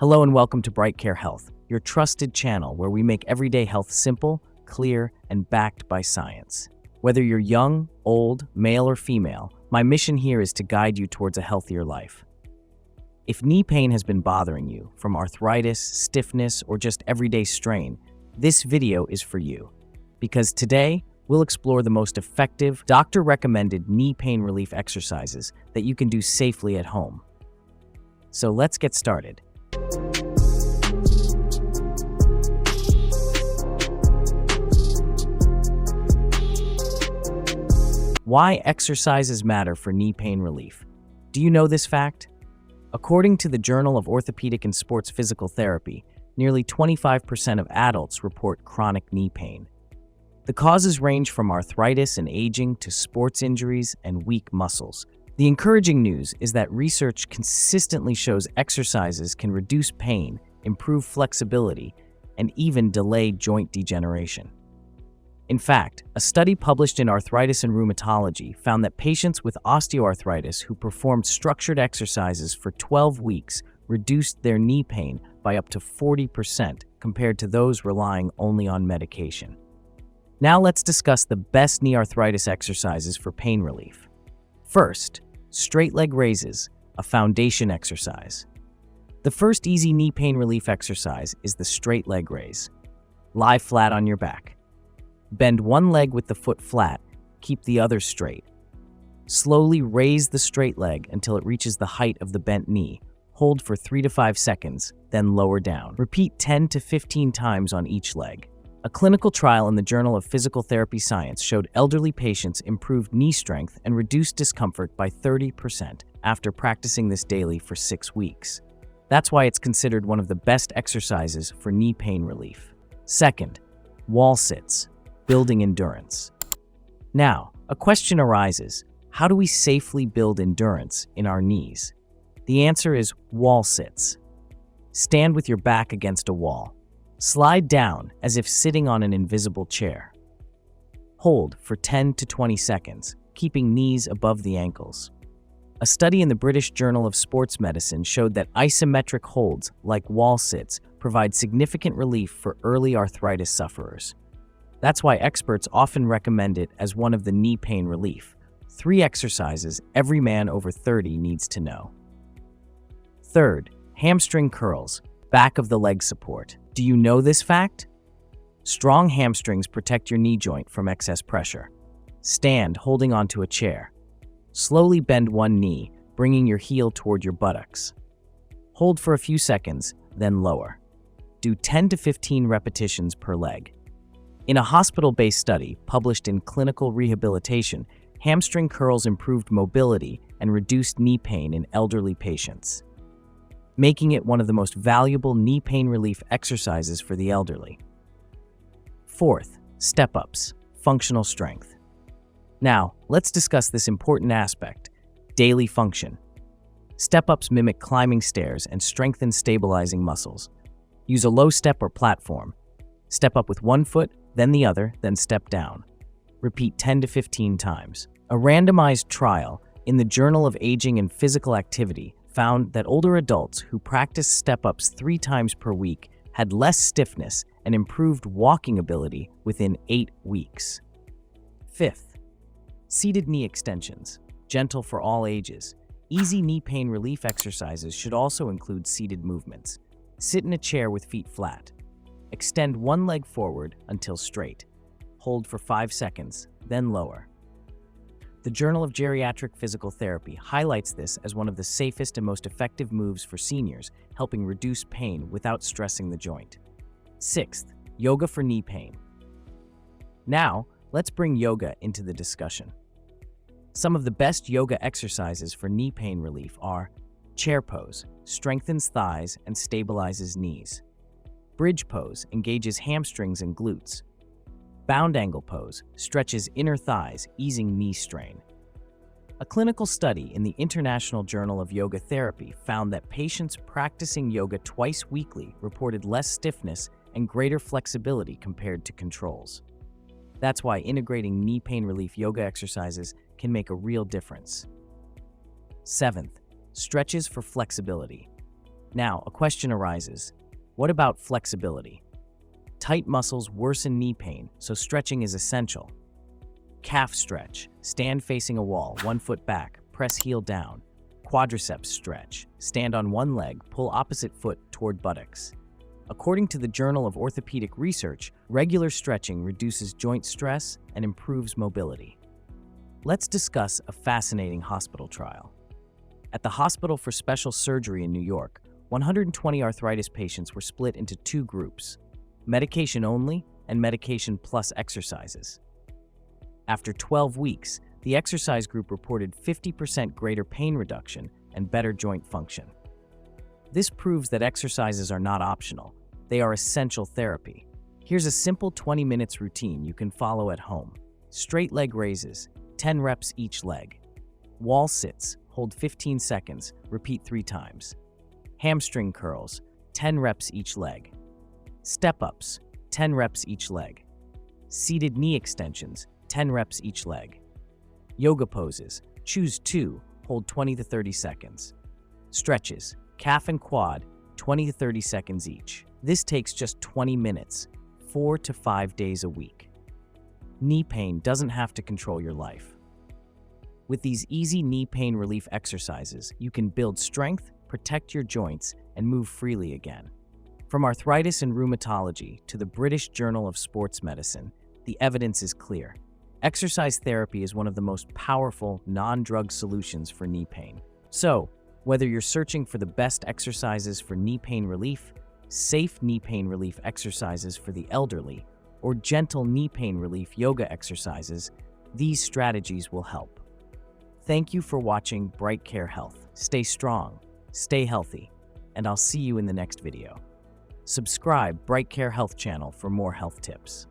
Hello and welcome to BrightCareHealth, your trusted channel where we make everyday health simple, clear, and backed by science. Whether you're young, old, male, or female, my mission here is to guide you towards a healthier life. If knee pain has been bothering you, from arthritis, stiffness, or just everyday strain, this video is for you. Because today, we'll explore the most effective, doctor-recommended knee pain relief exercises that you can do safely at home. So let's get started. Why exercises matter for knee pain relief. Do you know this fact? According to the Journal of Orthopedic and Sports Physical Therapy, nearly 25% of adults report chronic knee pain. The causes range from arthritis and aging to sports injuries and weak muscles. The encouraging news is that research consistently shows exercises can reduce pain, improve flexibility, and even delay joint degeneration. In fact, a study published in Arthritis and Rheumatology found that patients with osteoarthritis who performed structured exercises for 12 weeks reduced their knee pain by up to 40% compared to those relying only on medication. Now let's discuss the best knee arthritis exercises for pain relief. First, straight leg raises, a foundation exercise. The first easy knee pain relief exercise is the straight leg raise. Lie flat on your back. Bend one leg with the foot flat, keep the other straight. Slowly raise the straight leg until it reaches the height of the bent knee. Hold for 3 to 5 seconds, then lower down. Repeat 10 to 15 times on each leg. A clinical trial in the Journal of Physical Therapy Science showed elderly patients improved knee strength and reduced discomfort by 30% after practicing this daily for 6 weeks. That's why it's considered one of the best exercises for knee pain relief. Second, wall sits. Building endurance. Now, a question arises: how do we safely build endurance in our knees? The answer is wall sits. Stand with your back against a wall. Slide down as if sitting on an invisible chair. Hold for 10 to 20 seconds, keeping knees above the ankles. A study in the British Journal of Sports Medicine showed that isometric holds, like wall sits, provide significant relief for early arthritis sufferers. That's why experts often recommend it as one of the knee pain relief. 3 exercises every man over 30 needs to know. Third, hamstring curls, back of the leg support. Do you know this fact? Strong hamstrings protect your knee joint from excess pressure. Stand holding onto a chair. Slowly bend one knee, bringing your heel toward your buttocks. Hold for a few seconds, then lower. Do 10 to 15 repetitions per leg. In a hospital-based study published in Clinical Rehabilitation, hamstring curls improved mobility and reduced knee pain in elderly patients, making it one of the most valuable knee pain relief exercises for the elderly. Fourth, step-ups, functional strength. Now, let's discuss this important aspect: daily function. Step-ups mimic climbing stairs and strengthen stabilizing muscles. Use a low step or platform. Step up with one foot, then the other, then step down. Repeat 10 to 15 times. A randomized trial in the Journal of Aging and Physical Activity found that older adults who practiced step-ups 3 times per week had less stiffness and improved walking ability within 8 weeks. Fifth, seated knee extensions, gentle for all ages. Easy knee pain relief exercises should also include seated movements. Sit in a chair with feet flat. Extend one leg forward until straight. Hold for 5 seconds, then lower. The Journal of Geriatric Physical Therapy highlights this as one of the safest and most effective moves for seniors, helping reduce pain without stressing the joint. Sixth, yoga for knee pain. Now, let's bring yoga into the discussion. Some of the best yoga exercises for knee pain relief are chair pose, strengthens thighs and stabilizes knees. Bridge pose engages hamstrings and glutes. Bound angle pose stretches inner thighs, easing knee strain. A clinical study in the International Journal of Yoga Therapy found that patients practicing yoga twice weekly reported less stiffness and greater flexibility compared to controls. That's why integrating knee pain relief yoga exercises can make a real difference. Seventh, stretches for flexibility. Now, a question arises. What about flexibility? Tight muscles worsen knee pain, so stretching is essential. Calf stretch. Stand facing a wall, 1 foot back, press heel down. Quadriceps stretch. Stand on one leg, pull opposite foot toward buttocks. According to the Journal of Orthopedic Research, regular stretching reduces joint stress and improves mobility. Let's discuss a fascinating hospital trial. At the Hospital for Special Surgery in New York, 120 arthritis patients were split into 2 groups, medication only and medication plus exercises. After 12 weeks, the exercise group reported 50% greater pain reduction and better joint function. This proves that exercises are not optional. They are essential therapy. Here's a simple 20 minutes routine you can follow at home. Straight leg raises, 10 reps each leg. Wall sits, hold 15 seconds, repeat 3 times. Hamstring curls, 10 reps each leg. Step-ups, 10 reps each leg. Seated knee extensions, 10 reps each leg. Yoga poses, choose 2, hold 20 to 30 seconds. Stretches, calf and quad, 20 to 30 seconds each. This takes just 20 minutes, 4 to 5 days a week. Knee pain doesn't have to control your life. With these easy knee pain relief exercises, you can build strength, protect your joints, and move freely again. From arthritis and rheumatology to the British Journal of Sports Medicine, the evidence is clear. Exercise therapy is one of the most powerful, non-drug solutions for knee pain. So, whether you're searching for the best exercises for knee pain relief, safe knee pain relief exercises for the elderly, or gentle knee pain relief yoga exercises, these strategies will help. Thank you for watching BrightCareHealth. Stay strong, stay healthy, and I'll see you in the next video. Subscribe BrightCareHealth channel for more health tips.